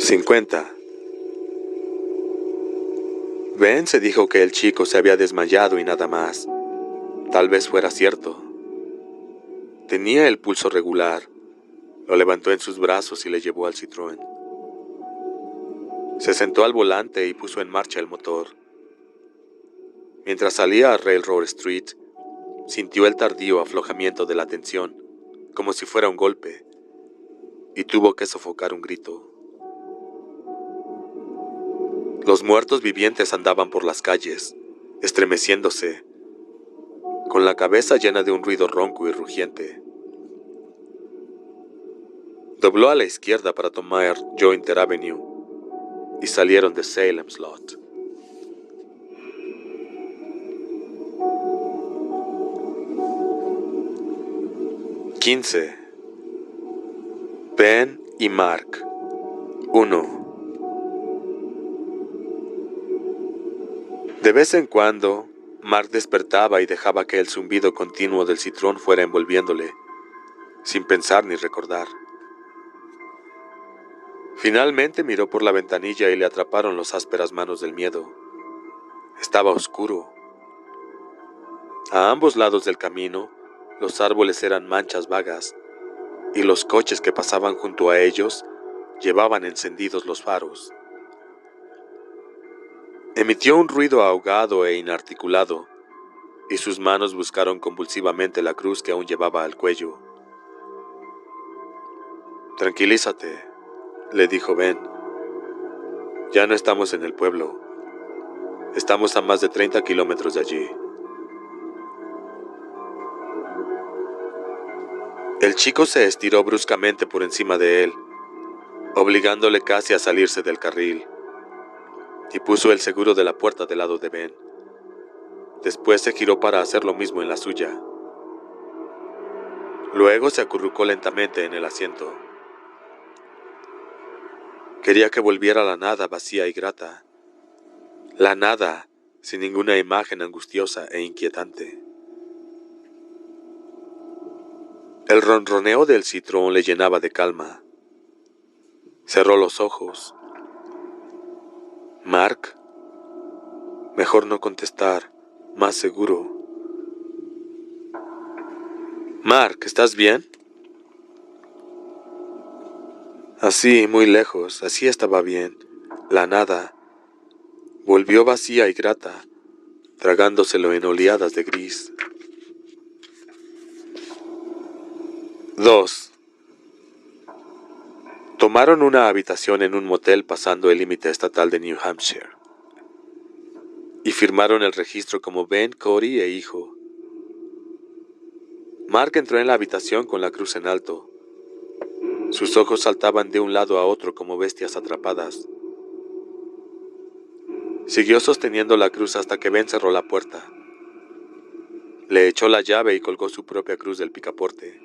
50. Ben se dijo que el chico se había desmayado y nada más. Tal vez fuera cierto. Tenía el pulso regular. Lo levantó en sus brazos y le llevó al Citroën. Se sentó al volante y puso en marcha el motor. Mientras salía a Railroad Street, sintió el tardío aflojamiento de la tensión, como si fuera un golpe, y tuvo que sofocar un grito. Los muertos vivientes andaban por las calles, estremeciéndose, con la cabeza llena de un ruido ronco y rugiente. Dobló a la izquierda para tomar Jointer Avenue y salieron de Salem's Lot. Ben y Mark. 1. De vez en cuando, Mark despertaba y dejaba que el zumbido continuo del Citroën fuera envolviéndole, sin pensar ni recordar. Finalmente miró por la ventanilla y le atraparon las ásperas manos del miedo. Estaba oscuro. A ambos lados del camino, los árboles eran manchas vagas, y los coches que pasaban junto a ellos llevaban encendidos los faros. Emitió un ruido ahogado e inarticulado, y sus manos buscaron convulsivamente la cruz que aún llevaba al cuello. «Tranquilízate», le dijo Ben. «Ya no estamos en el pueblo. Estamos a más de 30 kilómetros de allí». El chico se estiró bruscamente por encima de él, obligándole casi a salirse del carril, y puso el seguro de la puerta del lado de Ben. Después se giró para hacer lo mismo en la suya. Luego se acurrucó lentamente en el asiento. Quería que volviera la nada vacía y grata. La nada, sin ninguna imagen angustiosa e inquietante. El ronroneo del Citroën le llenaba de calma. Cerró los ojos. «Mark». Mejor no contestar, más seguro. «Mark, ¿estás bien?» Así, muy lejos, así estaba bien. La nada volvió vacía y grata, tragándoselo en oleadas de gris. 2. Tomaron una habitación en un motel pasando el límite estatal de New Hampshire y firmaron el registro como Ben, Cody e hijo. Mark entró en la habitación con la cruz en alto. Sus ojos saltaban de un lado a otro como bestias atrapadas. Siguió sosteniendo la cruz hasta que Ben cerró la puerta. Le echó la llave y colgó su propia cruz del picaporte.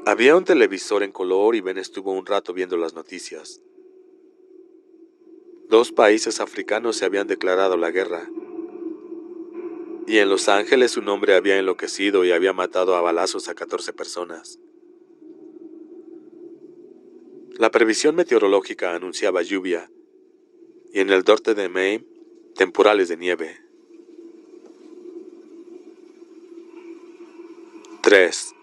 Había un televisor en color y Ben estuvo un rato viendo las noticias. 2 países africanos se habían declarado la guerra. Y en Los Ángeles un hombre había enloquecido y había matado a balazos a 14 personas. La previsión meteorológica anunciaba lluvia, y en el norte de Maine, temporales de nieve. 3.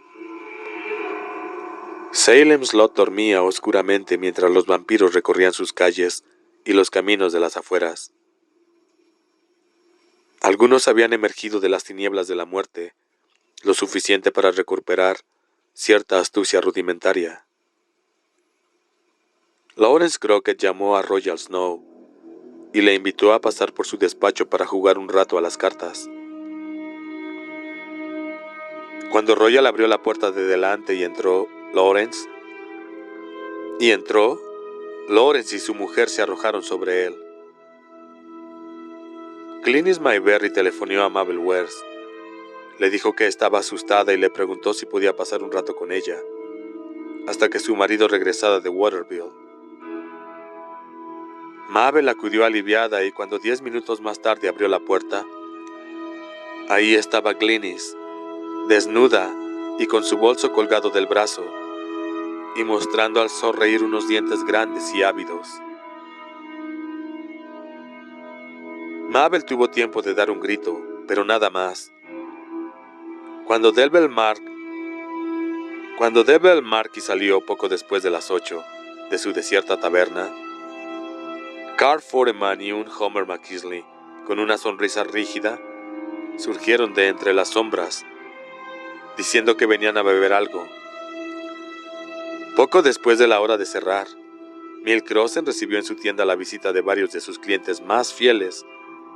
Salem's Lot dormía oscuramente mientras los vampiros recorrían sus calles y los caminos de las afueras. Algunos habían emergido de las tinieblas de la muerte, lo suficiente para recuperar cierta astucia rudimentaria. Lawrence Crockett llamó a Royal Snow y le invitó a pasar por su despacho para jugar un rato a las cartas. Cuando Royal abrió la puerta de delante y entró Lawrence y su mujer se arrojaron sobre él. Glynis Mayberry telefoneó a Mabel Weirs. Le dijo que estaba asustada y le preguntó si podía pasar un rato con ella, hasta que su marido regresara de Waterville. Mabel acudió aliviada y cuando 10 minutos más tarde abrió la puerta, ahí estaba Glynis, desnuda y con su bolso colgado del brazo, y mostrando al sonreír unos dientes grandes y ávidos. Mabel tuvo tiempo de dar un grito, pero nada más. Cuando Delbel Marquis salió poco después de las 8 de su desierta taberna, Carl Foreman y un Homer McKinley, con una sonrisa rígida, surgieron de entre las sombras, diciendo que venían a beber algo. Poco después de la hora de cerrar, Milcrossen recibió en su tienda la visita de varios de sus clientes más fieles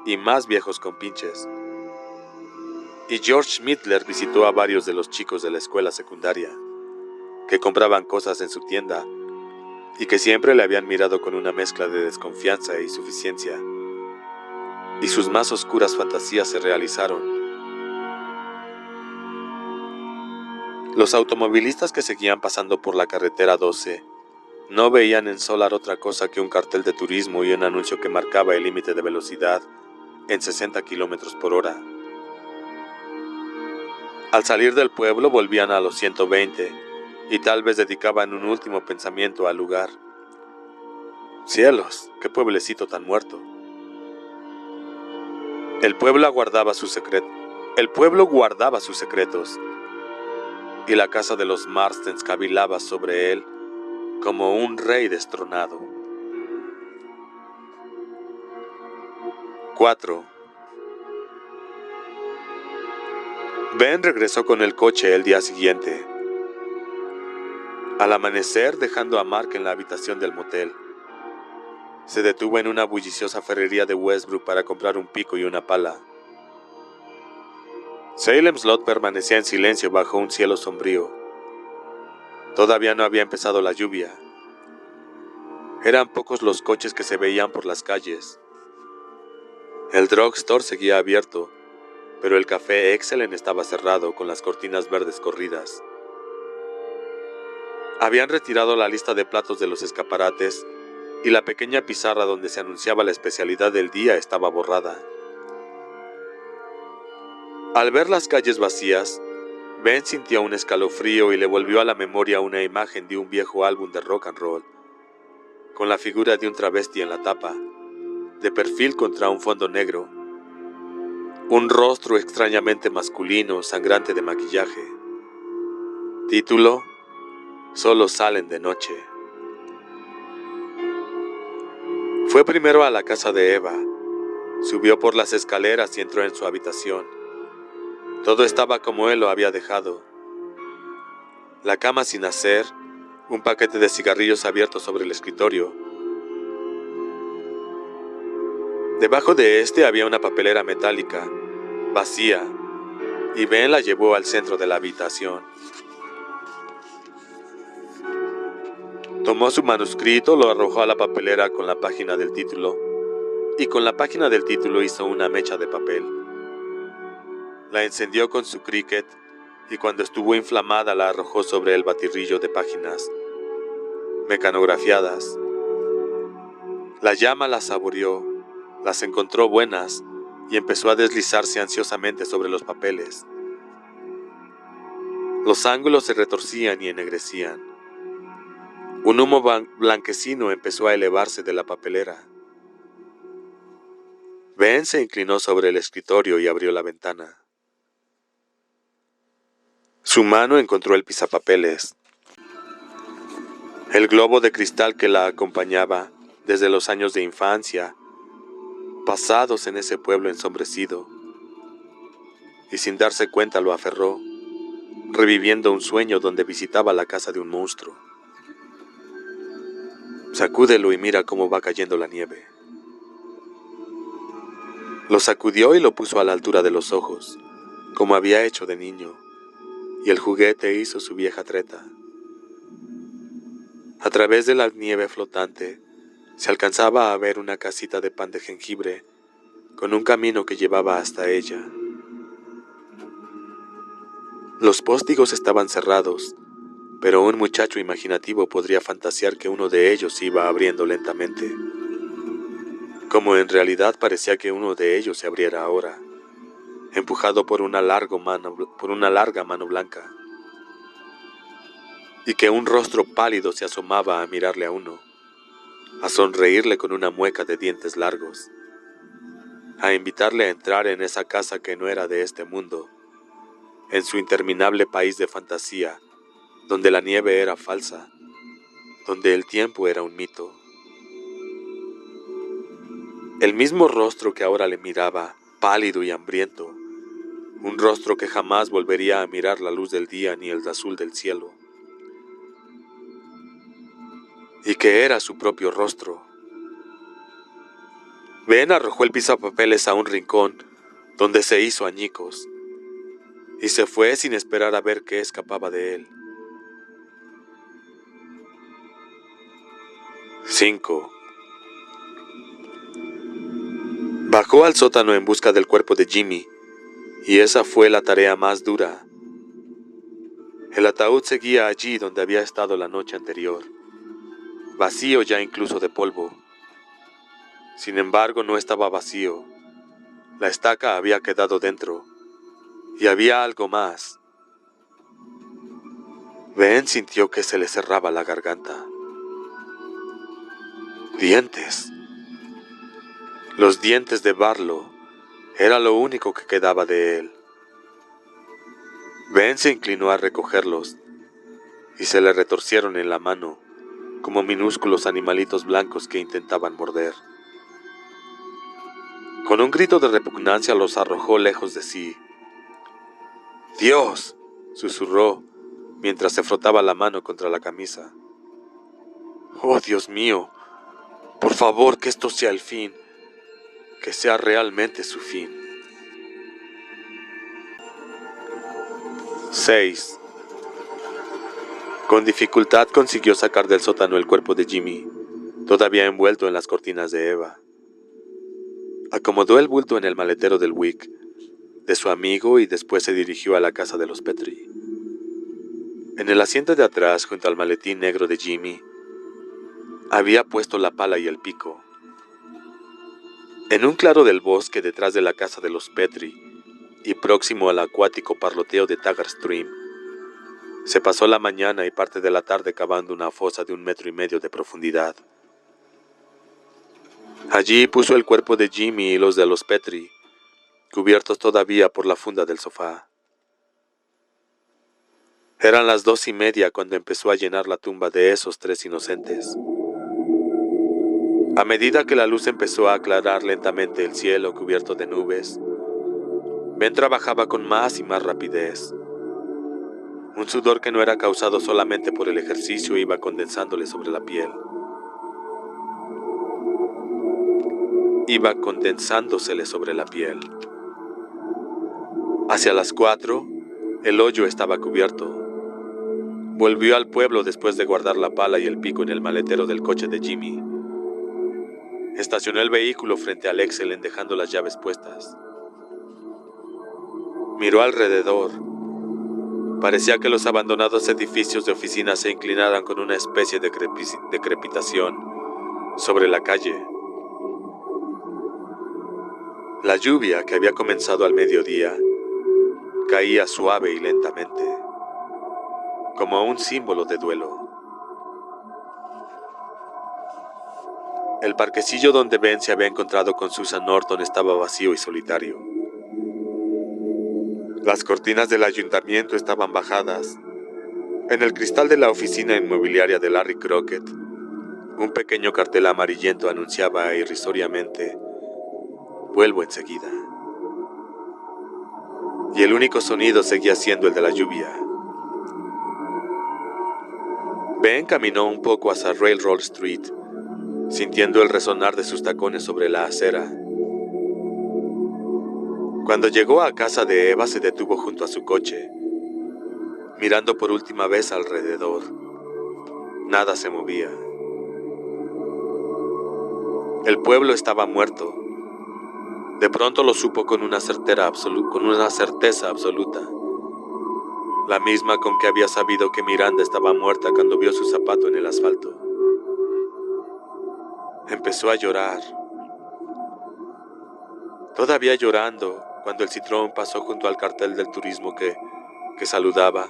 y más viejos compinches. Y George Schmidtler visitó a varios de los chicos de la escuela secundaria, que compraban cosas en su tienda y que siempre le habían mirado con una mezcla de desconfianza e insuficiencia. Y sus más oscuras fantasías se realizaron. Los automovilistas que seguían pasando por la carretera 12 no veían en Solar otra cosa que un cartel de turismo y un anuncio que marcaba el límite de velocidad en 60 kilómetros por hora. Al salir del pueblo volvían a los 120 y tal vez dedicaban un último pensamiento al lugar. ¡Cielos! ¡Qué pueblecito tan muerto! El pueblo guardaba sus secretos y la casa de los Marstens cavilaba sobre él como un rey destronado. 4. Ben regresó con el coche el día siguiente, al amanecer dejando a Mark en la habitación del motel. Se detuvo en una bulliciosa ferrería de Westbrook para comprar un pico y una pala. Salem Slot permanecía en silencio bajo un cielo sombrío. Todavía no había empezado la lluvia. Eran pocos los coches que se veían por las calles. El drugstore seguía abierto, pero el café Excellent estaba cerrado con las cortinas verdes corridas. Habían retirado la lista de platos de los escaparates y la pequeña pizarra donde se anunciaba la especialidad del día estaba borrada. Al ver las calles vacías, Ben sintió un escalofrío y le volvió a la memoria una imagen de un viejo álbum de rock and roll, con la figura de un travesti en la tapa, de perfil contra un fondo negro. Un rostro extrañamente masculino, sangrante de maquillaje. Título: Solo salen de noche. Fue primero a la casa de Eva, subió por las escaleras y entró en su habitación. Todo estaba como él lo había dejado. La cama sin hacer, un paquete de cigarrillos abierto sobre el escritorio. Debajo de este había una papelera metálica, vacía, y Ben la llevó al centro de la habitación. Tomó su manuscrito, lo arrojó a la papelera con la página del título, y con la página del título hizo una mecha de papel. La encendió con su cricket, y cuando estuvo inflamada la arrojó sobre el batirrillo de páginas mecanografiadas. La llama las saboreó, las encontró buenas, y empezó a deslizarse ansiosamente sobre los papeles. Los ángulos se retorcían y ennegrecían. Un humo blanquecino empezó a elevarse de la papelera. Ben se inclinó sobre el escritorio y abrió la ventana. Su mano encontró el pisapapeles. El globo de cristal que la acompañaba desde los años de infancia, pasados en ese pueblo ensombrecido, y sin darse cuenta lo aferró, reviviendo un sueño donde visitaba la casa de un monstruo. Sacúdelo y mira cómo va cayendo la nieve. Lo sacudió y lo puso a la altura de los ojos, como había hecho de niño, y el juguete hizo su vieja treta. A través de la nieve flotante se alcanzaba a ver una casita de pan de jengibre con un camino que llevaba hasta ella. Los póstigos estaban cerrados, pero un muchacho imaginativo podría fantasear que uno de ellos iba abriendo lentamente, como en realidad parecía que uno de ellos se abriera ahora, empujado por una larga mano blanca. y que un rostro pálido se asomaba a mirarle a uno, a sonreírle con una mueca de dientes largos, a invitarle a entrar en esa casa que no era de este mundo, en su interminable país de fantasía, donde la nieve era falsa, donde el tiempo era un mito. El mismo rostro que ahora le miraba, pálido y hambriento, un rostro que jamás volvería a mirar la luz del día ni el azul del cielo, y que era su propio rostro. Ben arrojó el pisapapeles a un rincón donde se hizo añicos y se fue sin esperar a ver qué escapaba de él. 5. Bajó al sótano en busca del cuerpo de Jimmy, y esa fue la tarea más dura. El ataúd seguía allí donde había estado la noche anterior, vacío ya incluso de polvo. Sin embargo, no estaba vacío. La estaca había quedado dentro, y había algo más. Ben sintió que se le cerraba la garganta. Dientes. Los dientes de Barlow era lo único que quedaba de él. Ben se inclinó a recogerlos y se le retorcieron en la mano como minúsculos animalitos blancos que intentaban morder. Con un grito de repugnancia los arrojó lejos de sí. ¡Dios!, susurró mientras se frotaba la mano contra la camisa. ¡Oh, Dios mío! Por favor, que esto sea el fin, que sea realmente su fin. 6. Con dificultad consiguió sacar del sótano el cuerpo de Jimmy, todavía envuelto en las cortinas de Eva. Acomodó el bulto en el maletero del Wick de su amigo y después se dirigió a la casa de los Petrie. En el asiento de atrás, junto al maletín negro de Jimmy, había puesto la pala y el pico. En un claro del bosque detrás de la casa de los Petrie y próximo al acuático parloteo de Taggart Stream, se pasó la mañana y parte de la tarde cavando una fosa de 1,5 metros de profundidad. Allí puso el cuerpo de Jimmy y los de los Petrie, cubiertos todavía por la funda del sofá. Eran las 2:30 cuando empezó a llenar la tumba de esos 3 inocentes. A medida que la luz empezó a aclarar lentamente el cielo cubierto de nubes, Ben trabajaba con más y más rapidez. Un sudor que no era causado solamente por el ejercicio iba condensándole sobre la piel. Iba condensándosele sobre la piel. Hacia las 4, el hoyo estaba cubierto. Volvió al pueblo después de guardar la pala y el pico en el maletero del coche de Jimmy. Estacionó el vehículo frente al Excellent dejando las llaves puestas. Miró alrededor. Parecía que los abandonados edificios de oficinas se inclinaran con una especie de crepitación sobre la calle. La lluvia, que había comenzado al mediodía, caía suave y lentamente, como un símbolo de duelo. El parquecillo donde Ben se había encontrado con Susan Norton estaba vacío y solitario. Las cortinas del ayuntamiento estaban bajadas. En el cristal de la oficina inmobiliaria de Larry Crockett, un pequeño cartel amarillento anunciaba irrisoriamente: «Vuelvo enseguida». Y el único sonido seguía siendo el de la lluvia. Ben caminó un poco hacia Railroad Street, sintiendo el resonar de sus tacones sobre la acera. Cuando llegó a casa de Eva, se detuvo junto a su coche, mirando por última vez alrededor. Nada se movía. El pueblo estaba muerto. De pronto lo supo con una certeza absoluta, la misma con que había sabido que Miranda estaba muerta cuando vio su zapato en el asfalto. Empezó a llorar. Todavía llorando, cuando el Citroën pasó junto al cartel del turismo que saludaba.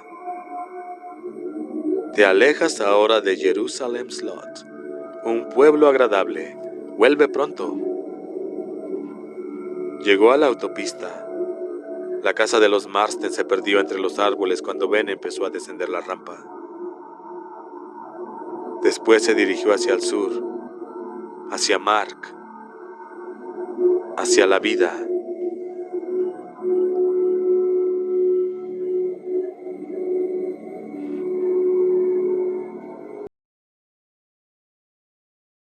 Te alejas ahora de Jerusalem Slot, un pueblo agradable. Vuelve pronto. Llegó a la autopista. La casa de los Marsden se perdió entre los árboles cuando Ben empezó a descender la rampa. Después se dirigió hacia el sur, hacia Mark, hacia la vida.